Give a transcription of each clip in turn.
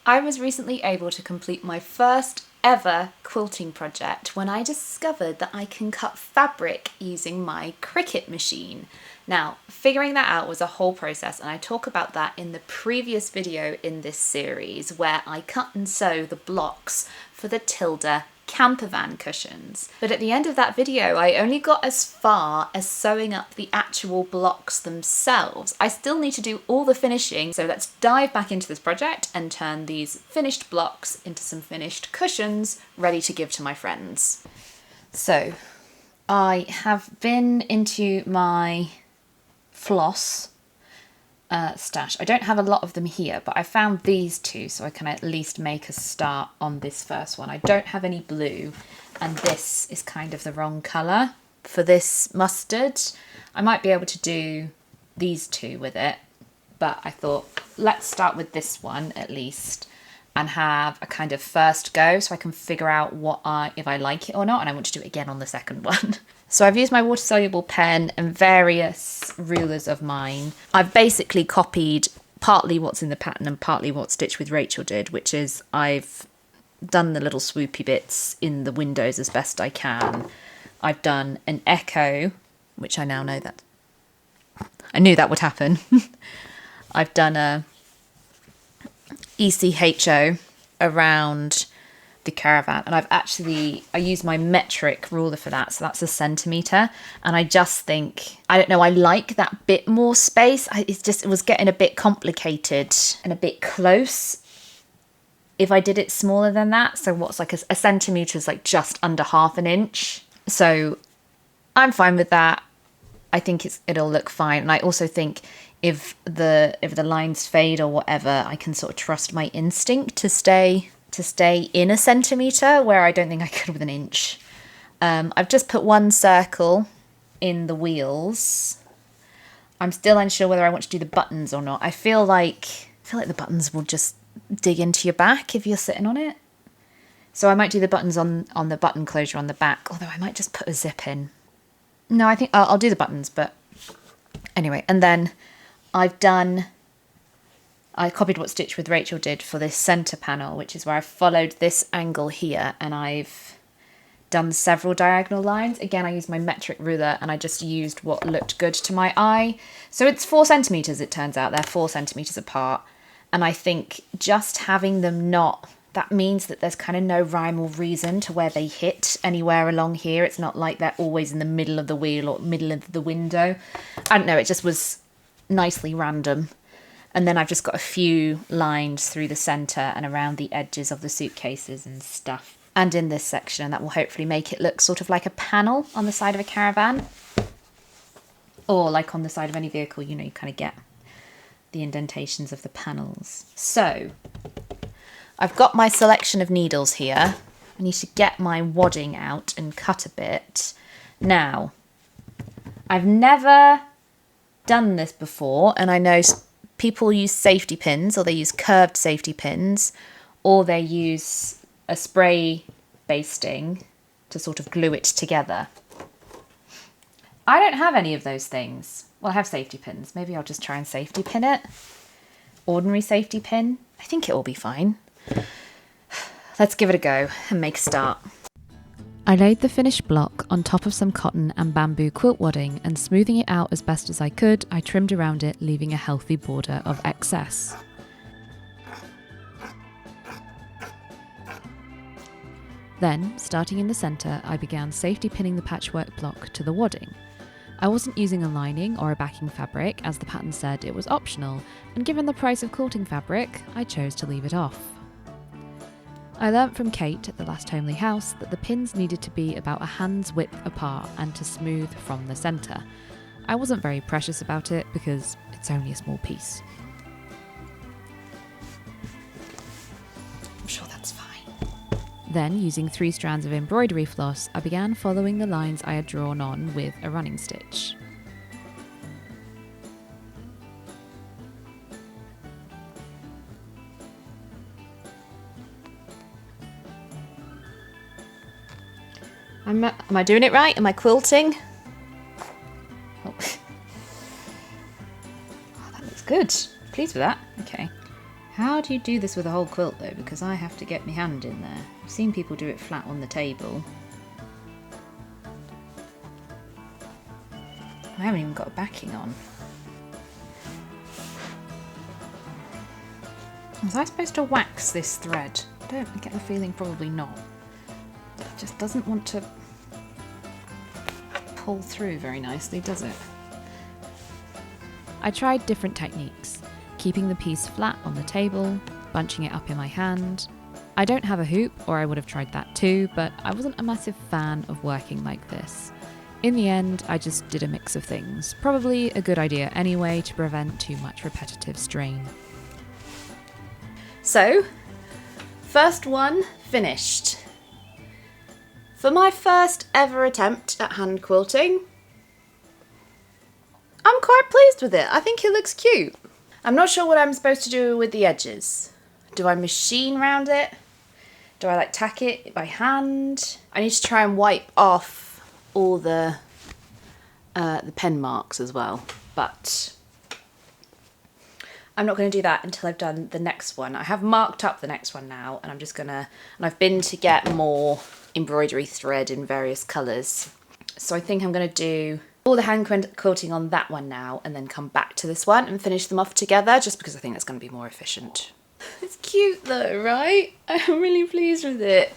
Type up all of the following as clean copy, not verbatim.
I was recently able to complete my first ever quilting project when I discovered that I can cut fabric using my Cricut machine. Now, figuring that out was a whole process, and I talk about that in the previous video in this series where I cut and sew the blocks for the Tilda Campervan cushions. But at the end of that video, I only got as far as sewing up the actual blocks themselves. I still need to do all the finishing, so let's dive back into this project and turn these finished blocks into some finished cushions ready to give to my friends. So, I have been into my floss stash. I don't have a lot of them here, but I found these two so I can at least make a start on this first one. I don't have any blue, and this is kind of the wrong colour for this mustard. I might be able to do these two with it, but I thought let's start with this one at least and have a kind of first go so I can figure out if I like it or not, and I want to do it again on the second one. So I've used my water-soluble pen and various rulers of mine. I've basically copied partly what's in the pattern and partly what Stitch with Rachel did, which is I've done the little swoopy bits in the windows as best I can. I've done an echo, which I now know that I knew that would happen. I've done a ECHO around the caravan, and I use my metric ruler for that, so that's a centimetre, and I just think, I don't know, I like that bit more space. It was getting a bit complicated and a bit close if I did it smaller than that. So what's like a centimetre is like just under half an inch, so I'm fine with that. I think it'll look fine, and I also think if the lines fade or whatever, I can sort of trust my instinct to stay in a centimetre, where I don't think I could with an inch. I've just put one circle in the wheels. I'm still unsure whether I want to do the buttons or not. I feel like the buttons will just dig into your back if you're sitting on it. So I might do the buttons on the button closure on the back, although I might just put a zip in. No, I think I'll do the buttons, but anyway. And then I copied what Stitch with Rachel did for this centre panel, which is where I followed this angle here, and I've done several diagonal lines. Again, I used my metric ruler, and I just used what looked good to my eye. So it's 4 centimetres, it turns out. They're 4 centimetres apart. And I think just having them that means that there's kind of no rhyme or reason to where they hit anywhere along here. It's not like they're always in the middle of the wheel or middle of the window. I don't know, it just was nicely random. And then I've just got a few lines through the centre and around the edges of the suitcases and stuff, and in this section, and that will hopefully make it look sort of like a panel on the side of a caravan, or like on the side of any vehicle, you kind of get the indentations of the panels. So I've got my selection of needles here. I need to get my wadding out and cut a bit. Now, I've never done this before, and I know people use safety pins, or they use curved safety pins, or they use a spray basting to sort of glue it together. I don't have any of those things. Well, I have safety pins. Maybe I'll just try and safety pin it. Ordinary safety pin. I think it will be fine. Let's give it a go and make a start. I laid the finished block on top of some cotton and bamboo quilt wadding, and smoothing it out as best as I could, I trimmed around it, leaving a healthy border of excess. Then, starting in the centre, I began safety pinning the patchwork block to the wadding. I wasn't using a lining or a backing fabric, as the pattern said it was optional, and given the price of quilting fabric, I chose to leave it off. I learnt from Kate at the last homely house that the pins needed to be about a hand's width apart and to smooth from the centre. I wasn't very precious about it because it's only a small piece. I'm sure that's fine. Then, using 3 strands of embroidery floss, I began following the lines I had drawn on with a running stitch. Am I doing it right? Am I quilting? Oh. Oh, that looks good. Pleased with that. Okay. How do you do this with a whole quilt though? Because I have to get my hand in there. I've seen people do it flat on the table. I haven't even got a backing on. Was I supposed to wax this thread? I don't get the feeling probably not. It just doesn't want to pull through very nicely, does it? I tried different techniques, keeping the piece flat on the table, bunching it up in my hand. I don't have a hoop, or I would have tried that too, but I wasn't a massive fan of working like this. In the end, I just did a mix of things. Probably a good idea anyway to prevent too much repetitive strain. So, first one finished. For my first ever attempt at hand quilting, I'm quite pleased with it. I think it looks cute. I'm not sure what I'm supposed to do with the edges. Do I machine round it? Do I tack it by hand? I need to try and wipe off all the pen marks as well, but I'm not going to do that until I've done the next one. I have marked up the next one now, and I've been to get more embroidery thread in various colours. So I think I'm going to do all the hand quilting on that one now, and then come back to this one and finish them off together, just because I think that's going to be more efficient. It's cute though, right? I'm really pleased with it.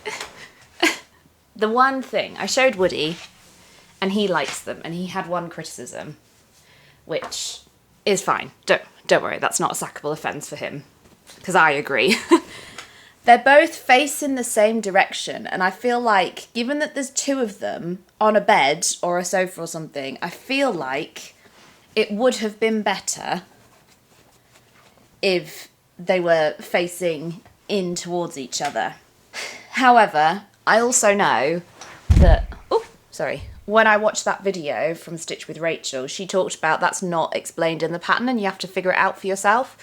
The one thing, I showed Woody, and he likes them, and he had one criticism, which is fine. Don't worry, that's not a sackable offence for him, because I agree. They're both facing the same direction, and I feel like, given that there's two of them on a bed or a sofa or something, I feel like it would have been better if they were facing in towards each other. However, I also know that, when I watched that video from Stitch with Rachel, she talked about that's not explained in the pattern and you have to figure it out for yourself.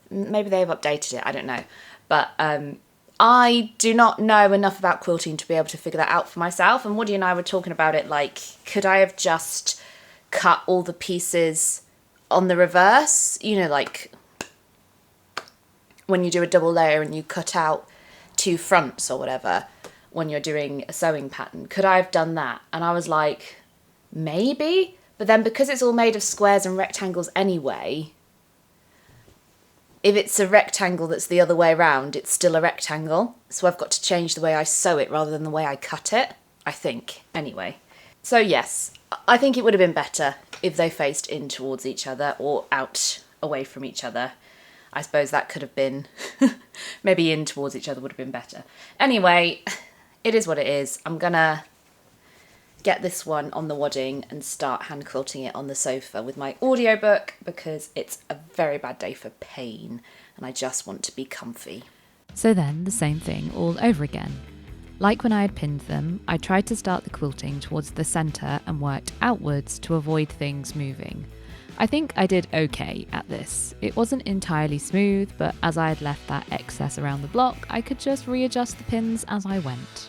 Maybe they've updated it, I don't know. But I do not know enough about quilting to be able to figure that out for myself. And Woody and I were talking about it could I have just cut all the pieces on the reverse? You know, when you do a double layer and you cut out two fronts or whatever when you're doing a sewing pattern. Could I have done that? And I was like, maybe. But then because it's all made of squares and rectangles anyway, if it's a rectangle that's the other way around, it's still a rectangle. So I've got to change the way I sew it rather than the way I cut it, I think, anyway. So yes, I think it would have been better if they faced in towards each other or out away from each other. I suppose that could have been, maybe in towards each other would have been better. Anyway, it is what it is. I'm gonna get this one on the wadding and start hand quilting it on the sofa with my audiobook, because it's a very bad day for pain and I just want to be comfy. So then the same thing all over again. Like when I had pinned them, I tried to start the quilting towards the centre and worked outwards to avoid things moving. I think I did okay at this. It wasn't entirely smooth, but as I had left that excess around the block, I could just readjust the pins as I went.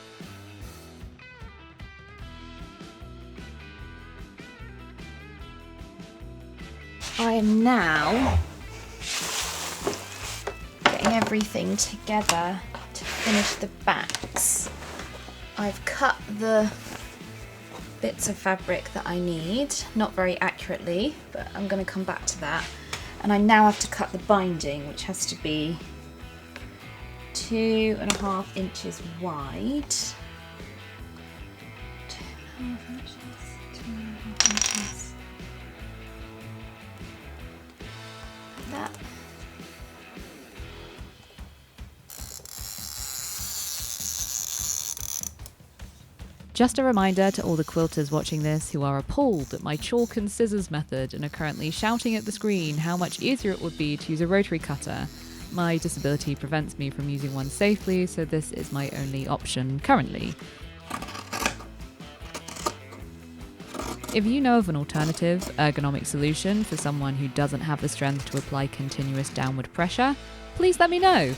I am now getting everything together to finish the backs. I've cut the bits of fabric that I need, not very accurately, but I'm going to come back to that. And I now have to cut the binding, which has to be 2.5 inches wide. 2.5 inches, 2.5 inches. That. Just a reminder to all the quilters watching this who are appalled at my chalk and scissors method and are currently shouting at the screen how much easier it would be to use a rotary cutter. My disability prevents me from using one safely, so this is my only option currently. If you know of an alternative, ergonomic solution for someone who doesn't have the strength to apply continuous downward pressure, please let me know.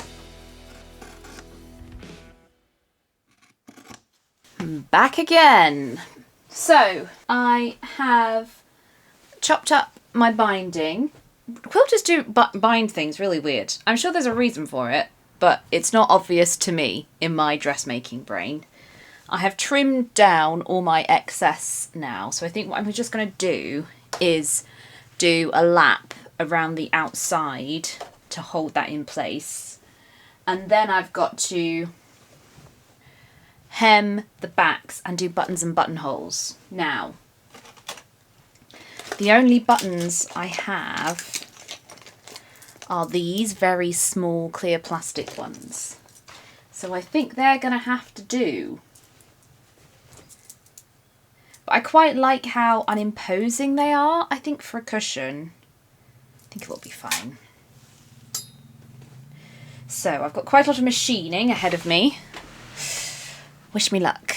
Back again. So I have chopped up my binding quilters do bind things really weird. I'm sure there's a reason for it, but it's not obvious to me in my dressmaking brain. I have trimmed down all my excess now, so I think what I'm just going to do is do a lap around the outside to hold that in place. And then I've got to hem the backs and do buttons and buttonholes. Now, the only buttons I have are these very small clear plastic ones. So I think they're going to have to do. But I quite like how unimposing they are. I think for a cushion, I think it will be fine. So I've got quite a lot of machining ahead of me. Wish me luck.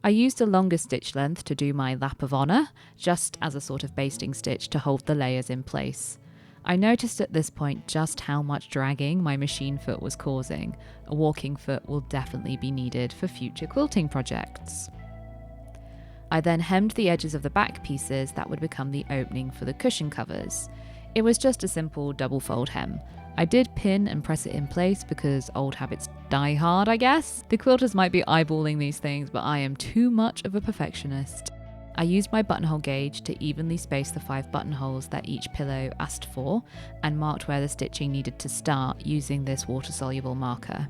I used a longer stitch length to do my lap of honour, just as a sort of basting stitch to hold the layers in place. I noticed at this point just how much dragging my machine foot was causing. A walking foot will definitely be needed for future quilting projects. I then hemmed the edges of the back pieces that would become the opening for the cushion covers. It was just a simple double fold hem. I did pin and press it in place because old habits die hard, I guess. The quilters might be eyeballing these things, but I am too much of a perfectionist. I used my buttonhole gauge to evenly space the 5 buttonholes that each pillow asked for and marked where the stitching needed to start using this water-soluble marker.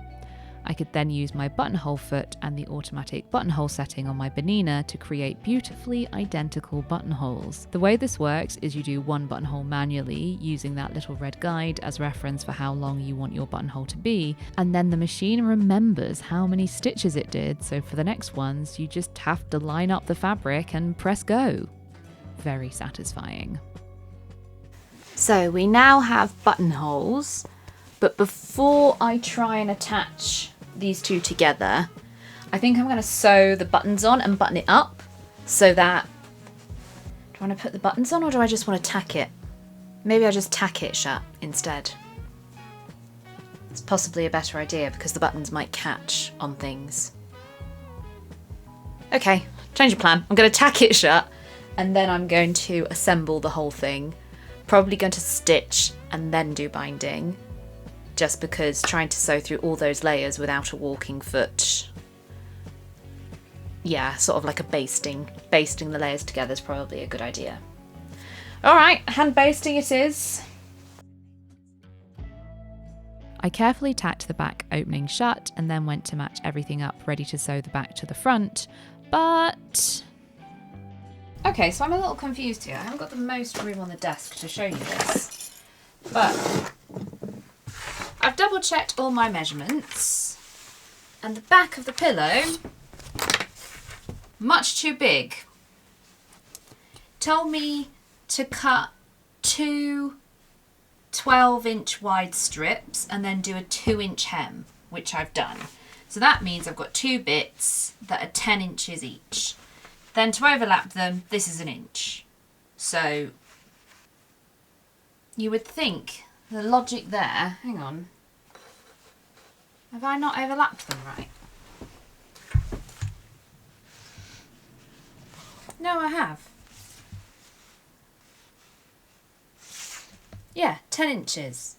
I could then use my buttonhole foot and the automatic buttonhole setting on my Bernina to create beautifully identical buttonholes. The way this works is you do one buttonhole manually using that little red guide as reference for how long you want your buttonhole to be, and then the machine remembers how many stitches it did, so for the next ones you just have to line up the fabric and press go. Very satisfying. So we now have buttonholes, but before I try and attach these two together, I think I'm going to sew the buttons on and button it up so that... Do I want to put the buttons on or do I just want to tack it? Maybe I just tack it shut instead. It's possibly a better idea because the buttons might catch on things. Okay, change of plan. I'm going to tack it shut and then I'm going to assemble the whole thing. Probably going to stitch and then do binding, just because trying to sew through all those layers without a walking foot, yeah, sort of like a basting the layers together is probably a good idea. All right, hand basting it is. I carefully tacked the back opening shut and then went to match everything up ready to sew the back to the front, but... Okay, so I'm a little confused here. I haven't got the most room on the desk to show you this, but I've double checked all my measurements and the back of the pillow, much too big. Told me to cut 2 12-inch wide strips and then do a 2-inch hem, which I've done. So that means I've got 2 bits that are 10 inches each. Then to overlap them, this is 1 inch. So you would think the logic there, hang on, have I not overlapped them right? No, I have. Yeah, 10 inches.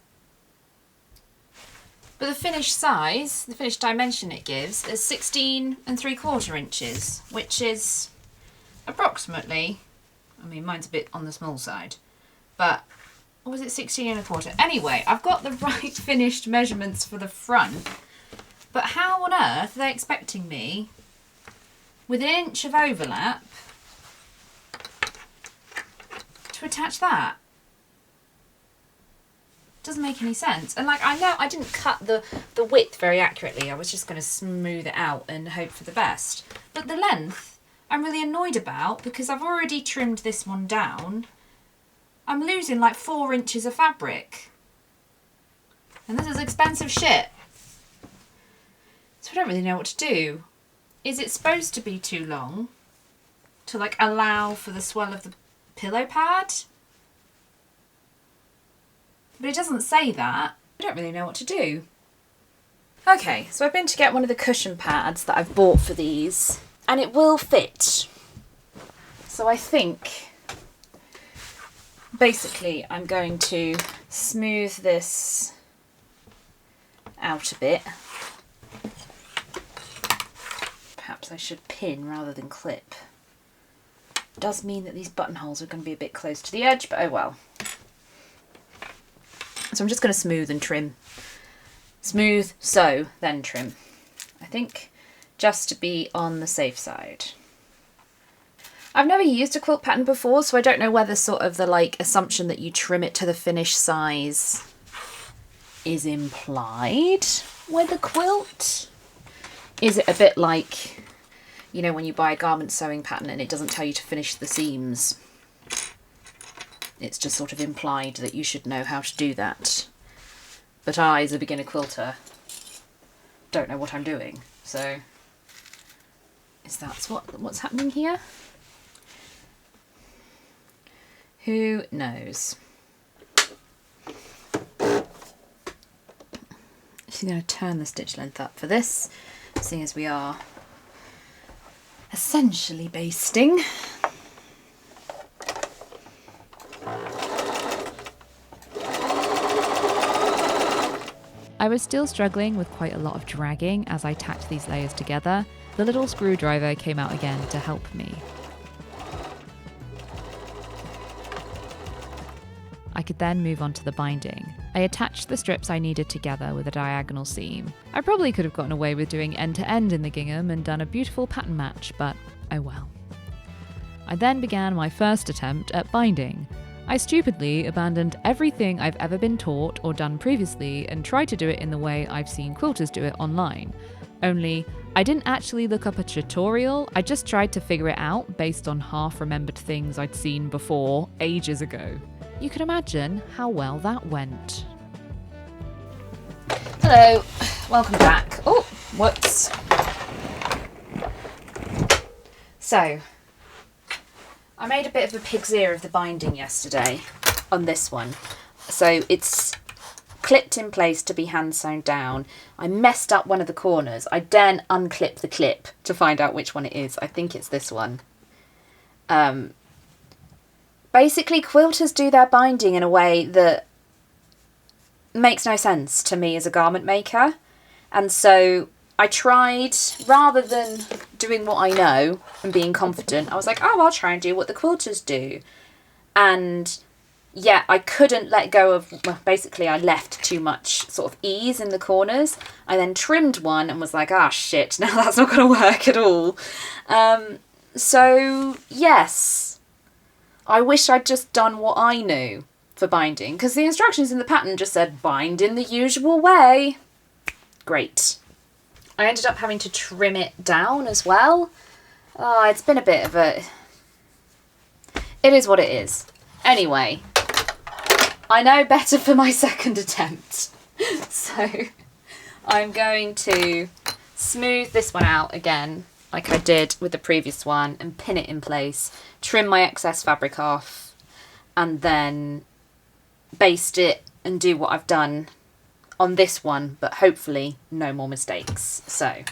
But the finished size, the finished dimension it gives is 16 3/4 inches, which is approximately, I mean mine's a bit on the small side, but or was it 16 1/4? Anyway, I've got the right finished measurements for the front, but how on earth are they expecting me with 1 inch of overlap to attach that? Doesn't make any sense. And like, I know I didn't cut the width very accurately. I was just going to smooth it out and hope for the best. But the length, I'm really annoyed about because I've already trimmed this one down. I'm losing like 4 inches of fabric. And this is expensive shit. So I don't really know what to do. Is it supposed to be too long to like allow for the swell of the pillow pad? But it doesn't say that. I don't really know what to do. Okay, so I've been to get one of the cushion pads that I've bought for these, and it will fit. So I think basically I'm going to smooth this out a bit. Perhaps I should pin rather than clip. It does mean that these buttonholes are going to be a bit close to the edge, but oh well. So I'm just going to smooth and trim. Smooth, sew, then trim. I think just to be on the safe side. I've never used a quilt pattern before, so I don't know whether sort of the like assumption that you trim it to the finished size is implied with a quilt. Is it a bit like, you know, when you buy a garment sewing pattern and it doesn't tell you to finish the seams? It's just sort of implied that you should know how to do that. But I, as a beginner quilter, don't know what I'm doing. So, is that what's happening here? Who knows? Just going to turn the stitch length up for this, seeing as we are essentially basting. I was still struggling with quite a lot of dragging as I tacked these layers together. The little screwdriver came out again to help me. I could then move on to the binding. I attached the strips I needed together with a diagonal seam. I probably could have gotten away with doing end to end in the gingham and done a beautiful pattern match, but oh well. I then began my first attempt at binding. I stupidly abandoned everything I've ever been taught or done previously and tried to do it in the way I've seen quilters do it online. Only, I didn't actually look up a tutorial, I just tried to figure it out based on half-remembered things I'd seen before, ages ago. You can imagine how well that went. Hello, welcome back. Oh, whoops. So, I made a bit of a pig's ear of the binding yesterday on this one. So it's clipped in place to be hand sewn down. I messed up one of the corners. I then unclip the clip to find out which one it is. I think it's this one. Basically, quilters do their binding in a way that makes no sense to me as a garment maker. And so I tried, rather than doing what I know and being confident, I was like, oh, I'll try and do what the quilters do. And yeah, I couldn't let go of, well, basically I left too much sort of ease in the corners. I then trimmed one and was like, ah, shit, now that's not going to work at all. So yes, I wish I'd just done what I knew for binding, because the instructions in the pattern just said bind in the usual way. Great. I ended up having to trim it down as well. Oh, it's been a bit of a... It is what it is. Anyway, I know better for my second attempt. So I'm going to smooth this one out again, like I did with the previous one, and pin it in place, trim my excess fabric off, and then baste it and do what I've done on this one, but hopefully no more mistakes. So I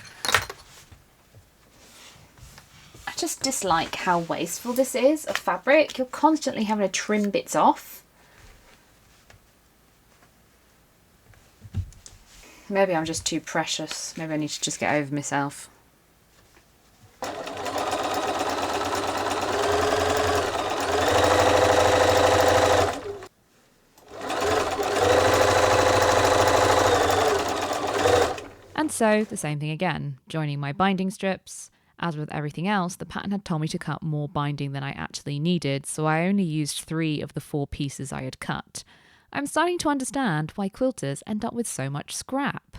just dislike how wasteful this is of fabric. You're constantly having to trim bits off. Maybe I'm just too precious. Maybe I need to just get over myself. And so, the same thing again, joining my binding strips. As with everything else, the pattern had told me to cut more binding than I actually needed, so I only used 3 of the 4 pieces I had cut. I'm starting to understand why quilters end up with so much scrap.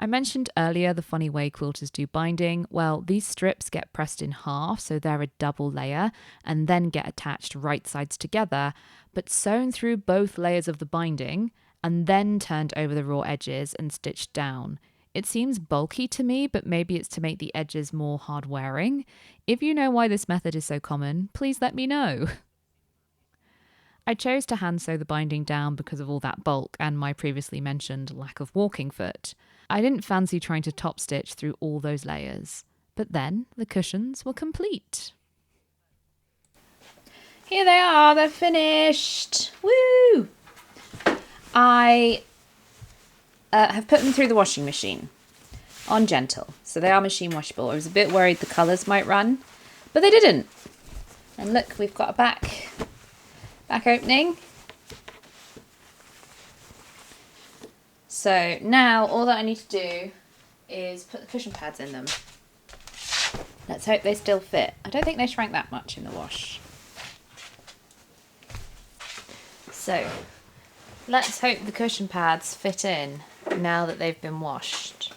I mentioned earlier the funny way quilters do binding. Well, these strips get pressed in half, so they're a double layer, and then get attached right sides together, but sewn through both layers of the binding, and then turned over the raw edges and stitched down. It seems bulky to me, but maybe it's to make the edges more hard-wearing. If you know why this method is so common, please let me know. I chose to hand sew the binding down because of all that bulk and my previously mentioned lack of walking foot. I didn't fancy trying to top stitch through all those layers. But then the cushions were complete. Here they are, they're finished. Woo! I have put them through the washing machine on gentle. So they are machine washable. I was a bit worried the colours might run, but they didn't. And look, we've got a back opening. So now all that I need to do is put the cushion pads in them. Let's hope they still fit. I don't think they shrank that much in the wash. So let's hope the cushion pads fit in now that they've been washed.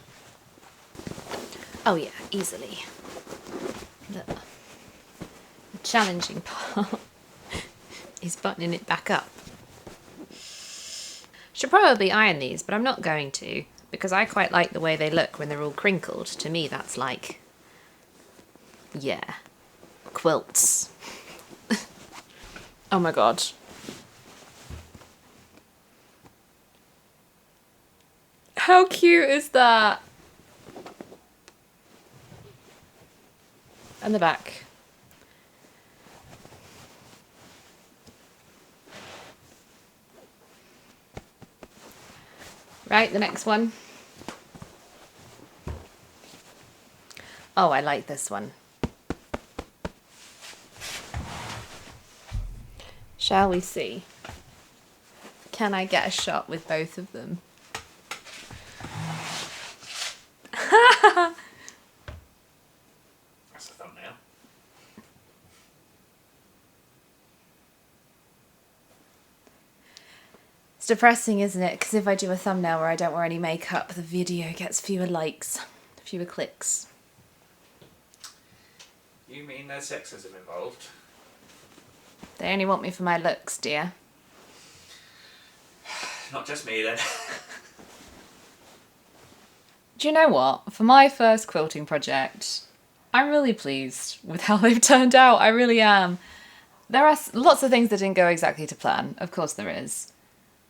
Oh yeah, easily. The challenging part is buttoning it back up. Should probably iron these, but I'm not going to because I quite like the way they look when they're all crinkled. To me, that's like, yeah, quilts. Oh my god. How cute is that? And the back. Right, the next one. Oh, I like this one. Shall we see? Can I get a shot with both of them? That's a thumbnail. It's depressing, isn't it? Because if I do a thumbnail where I don't wear any makeup, the video gets fewer likes, fewer clicks. You mean there's sexism involved? They only want me for my looks, dear. Not just me then. Do you know what? For my first quilting project, I'm really pleased with how they've turned out. I really am. There are lots of things that didn't go exactly to plan. Of course there is.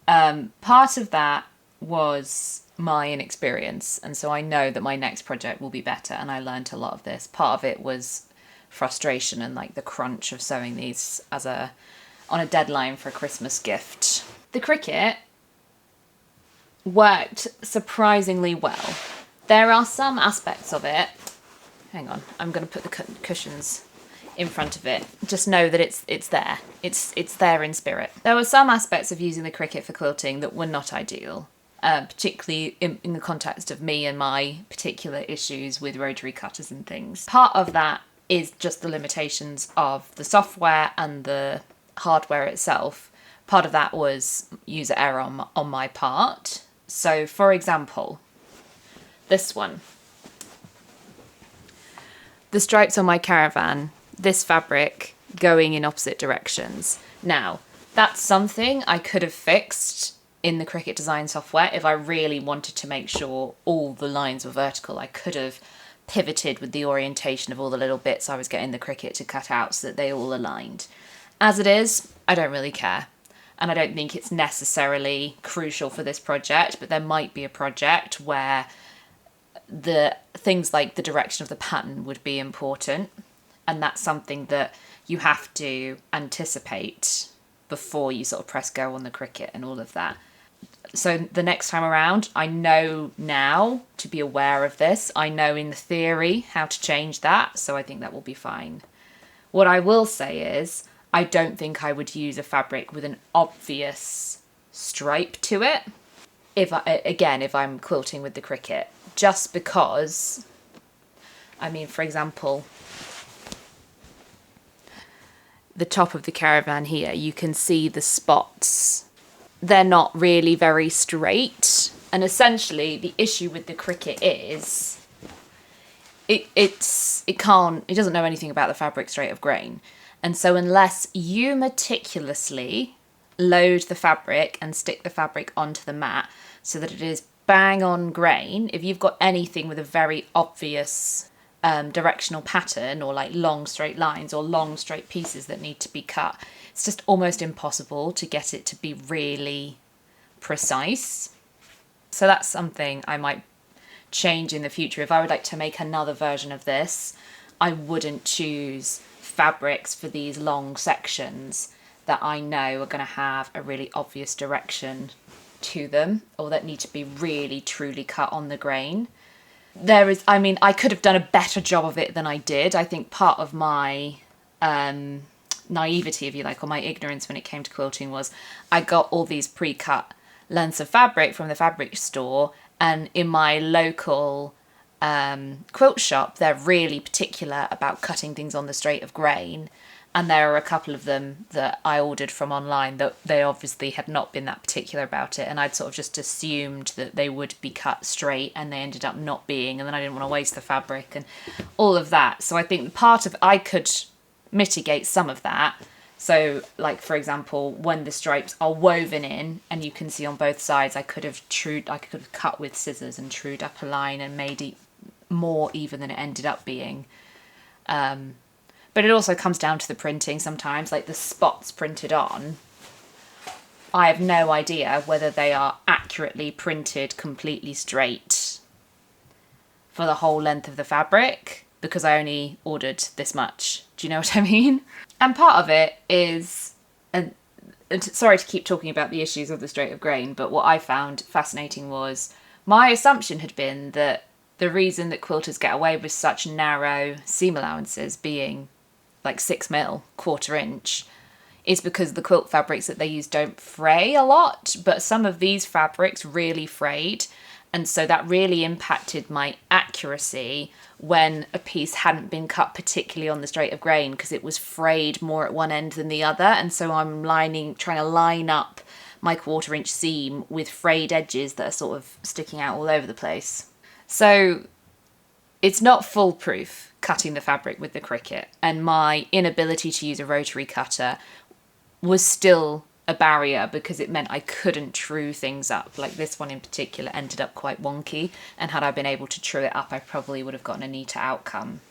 Part of that was my inexperience, and so I know that my next project will be better, and I learned a lot of this. Part of it was frustration and like the crunch of sewing these on a deadline for a Christmas gift. The Cricut worked surprisingly well. There are some aspects of it. Hang on, I'm going to put the cushions in front of it. Just know that it's there. It's there in spirit. There were some aspects of using the Cricut for quilting that were not ideal, particularly in the context of me and my particular issues with rotary cutters and things. Part of that is just the limitations of the software and the hardware itself. Part of that was user error on my part. So, for example, this one. The stripes on my caravan, this fabric going in opposite directions. Now, that's something I could have fixed in the Cricut design software if I really wanted to make sure all the lines were vertical. I could have pivoted with the orientation of all the little bits I was getting the Cricut to cut out so that they all aligned. As it is, I don't really care. And I don't think it's necessarily crucial for this project, but there might be a project where the things like the direction of the pattern would be important. And that's something that you have to anticipate before you sort of press go on the Cricut and all of that. So the next time around, I know now to be aware of this. I know in theory how to change that, so I think that will be fine. What I will say is, I don't think I would use a fabric with an obvious stripe to it. If I'm quilting with the Cricut, just because, I mean, for example, the top of the caravan here, you can see the spots. They're not really very straight. And essentially the issue with the Cricut is it doesn't know anything about the fabric's rate of grain. And so unless you meticulously load the fabric and stick the fabric onto the mat so that it is bang on grain, if you've got anything with a very obvious directional pattern or like long straight lines or long straight pieces that need to be cut, it's just almost impossible to get it to be really precise. So that's something I might change in the future. If I would like to make another version of this, I wouldn't choose fabrics for these long sections that I know are going to have a really obvious direction to them, or that need to be really truly cut on the grain. I could have done a better job of it than I did. I think part of my naivety, if you like, or my ignorance when it came to quilting was I got all these pre-cut lengths of fabric from the fabric store, and in my local quilt shop they're really particular about cutting things on the straight of grain, and there are a couple of them that I ordered from online that they obviously had not been that particular about it, and I'd sort of just assumed that they would be cut straight, and they ended up not being, and then I didn't want to waste the fabric and all of that. So I think I could mitigate some of that. So, like, for example, when the stripes are woven in and you can see on both sides, I could have cut with scissors and trued up a line and made it more even than it ended up being. But it also comes down to the printing sometimes, like the spots printed on. I have no idea whether they are accurately printed completely straight for the whole length of the fabric, because I only ordered this much. Do you know what I mean? And part of it is, and sorry to keep talking about the issues of the straight of grain, but what I found fascinating was my assumption had been that the reason that quilters get away with such narrow seam allowances, being like 6mm, 1/4 inch, is because the quilt fabrics that they use don't fray a lot, but some of these fabrics really frayed, and so that really impacted my accuracy when a piece hadn't been cut particularly on the straight of grain, because it was frayed more at one end than the other, and so I'm trying to line up my 1/4 inch seam with frayed edges that are sort of sticking out all over the place. So it's not foolproof cutting the fabric with the Cricut, and my inability to use a rotary cutter was still a barrier because it meant I couldn't true things up. Like this one in particular ended up quite wonky, and had I been able to true it up, I probably would have gotten a neater outcome.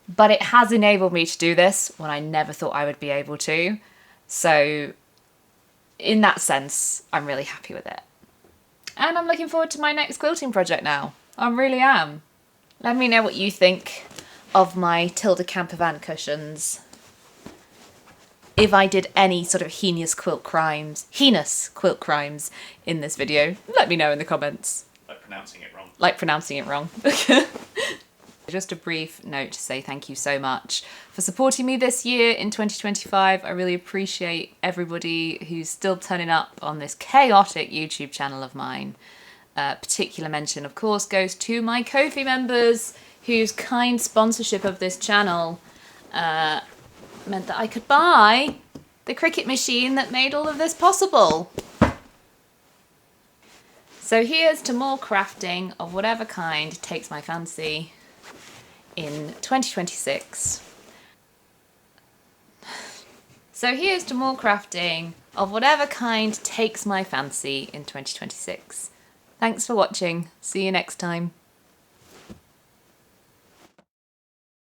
But it has enabled me to do this when I never thought I would be able to. So in that sense, I'm really happy with it. And I'm looking forward to my next quilting project now. I really am. Let me know what you think of my Tilda Campervan cushions. If I did any sort of heinous quilt crimes in this video, let me know in the comments. Like pronouncing it wrong. Like pronouncing it wrong. Just a brief note to say thank you so much for supporting me this year in 2025. I really appreciate everybody who's still turning up on this chaotic YouTube channel of mine. Particular mention, of course, goes to my Ko-fi members, whose kind sponsorship of this channel meant that I could buy the Cricut machine that made all of this possible. So here's to more crafting of whatever kind takes my fancy in 2026. So here's to more crafting of whatever kind takes my fancy in 2026. Thanks for watching. See you next time.